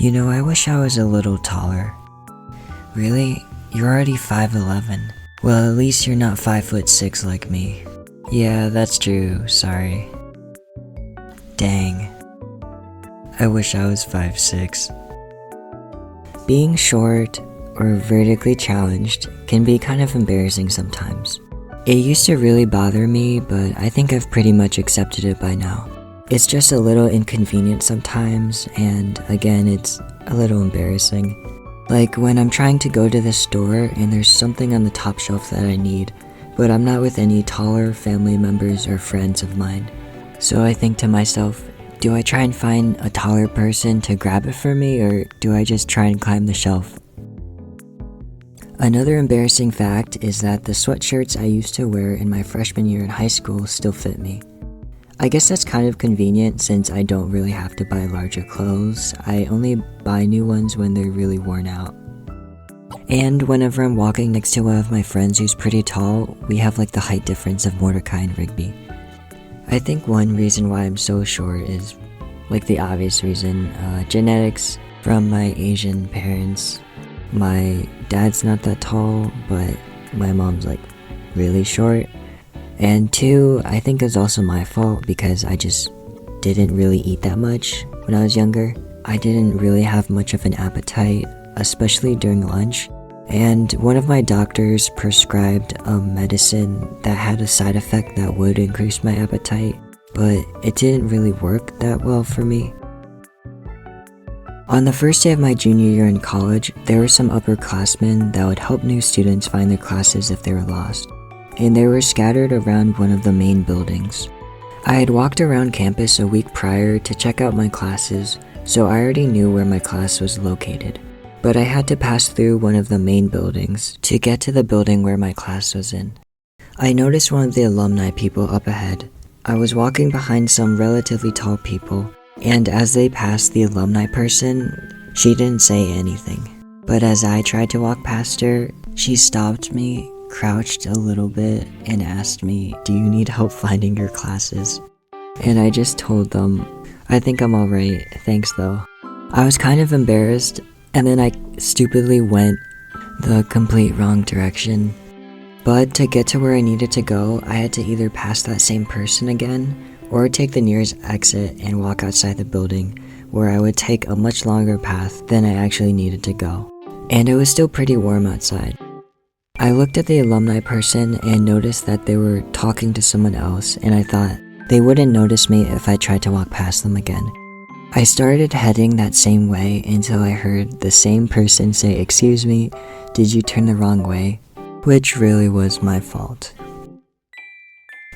I wish I was a little taller. Really? You're already 5'11". Well, at least you're not 5'6" like me. Yeah, that's true, sorry. Dang. I wish I was 5'6". Being short or vertically challenged can be kind of embarrassing sometimes. It used to really bother me, but I think I've pretty much accepted it by now. It's just a little inconvenient sometimes, and again, it's a little embarrassing. Like when I'm trying to go to the store and there's something on the top shelf that I need, but I'm not with any taller family members or friends of mine. So I think to myself, do I try and find a taller person to grab it for me, or do I just try and climb the shelf? Another embarrassing fact is that the sweatshirts I used to wear in my freshman year in high school still fit me. I guess that's kind of convenient since I don't really have to buy larger clothes. I only buy new ones when they're really worn out. And whenever I'm walking next to one of my friends who's pretty tall, we have like the height difference of Mordecai and Rigby. I think one reason why I'm so short is like the obvious reason, genetics from my Asian parents. My dad's not that tall, but my mom's like really short. And two, I think it's also my fault because I just didn't really eat that much when I was younger. I didn't really have much of an appetite, especially during lunch. And one of my doctors prescribed a medicine that had a side effect that would increase my appetite, but it didn't really work that well for me. On the first day of my junior year in college, there were some upperclassmen that would help new students find their classes if they were lost, and they were scattered around one of the main buildings. I had walked around campus a week prior to check out my classes, so I already knew where my class was located, but I had to pass through one of the main buildings to get to the building where my class was in. I noticed one of the alumni people up ahead. I was walking behind some relatively tall people, and as they passed the alumni person, she didn't say anything. But as I tried to walk past her, she stopped me, crouched a little bit, and asked me, "Do you need help finding your classes?" And I just told them, "I think I'm alright, thanks though." I was kind of embarrassed, and then I stupidly went the complete wrong direction. But to get to where I needed to go, I had to either pass that same person again, or take the nearest exit and walk outside the building, where I would take a much longer path than I actually needed to go. And it was still pretty warm outside. I looked at the alumni person and noticed that they were talking to someone else, and I thought they wouldn't notice me if I tried to walk past them again. I started heading that same way until I heard the same person say, "Excuse me, did you turn the wrong way?" Which really was my fault.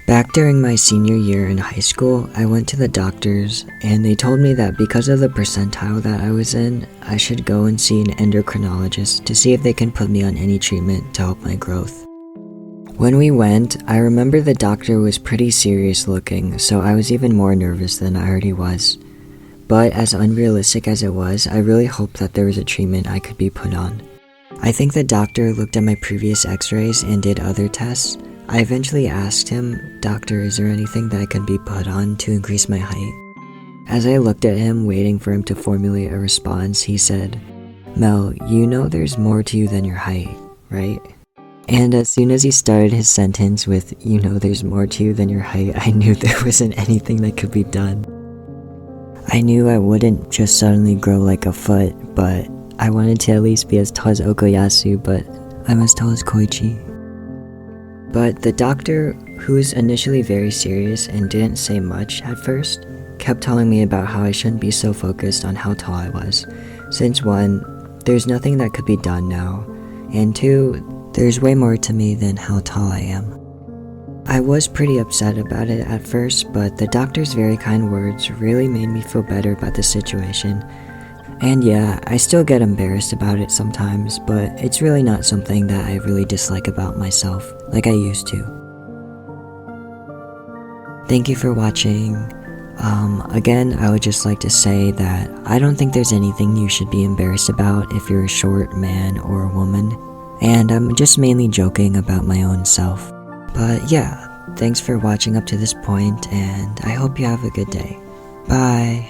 Back during my senior year in high school, I went to the doctors, and they told me that because of the percentile that I was in, I should go and see an endocrinologist to see if they can put me on any treatment to help my growth. When we went, I remember the doctor was pretty serious looking, so I was even more nervous than I already was. But as unrealistic as it was, I really hoped that there was a treatment I could be put on. I think the doctor looked at my previous x-rays and did other tests. I eventually asked him, "Doctor, is there anything that could be put on to increase my height?" As I looked at him, waiting for him to formulate a response, he said, "Mel, you know there's more to you than your height, right?" And as soon as he started his sentence with, "You know there's more to you than your height," I knew there wasn't anything that could be done. I knew I wouldn't just suddenly grow like a foot, but I wanted to at least be as tall as Okuyasu, but I'm as tall as Koichi. But the doctor, who was initially very serious and didn't say much at first, kept telling me about how I shouldn't be so focused on how tall I was, since one, there's nothing that could be done now, and two, there's way more to me than how tall I am. I was pretty upset about it at first, but the doctor's very kind words really made me feel better about the situation. And yeah, I still get embarrassed about it sometimes, but it's really not something that I really dislike about myself, like I used to. Thank you for watching. Again, I would just like to say that I don't think there's anything you should be embarrassed about if you're a short man or a woman, and I'm just mainly joking about my own self. But yeah, thanks for watching up to this point, and I hope you have a good day. Bye!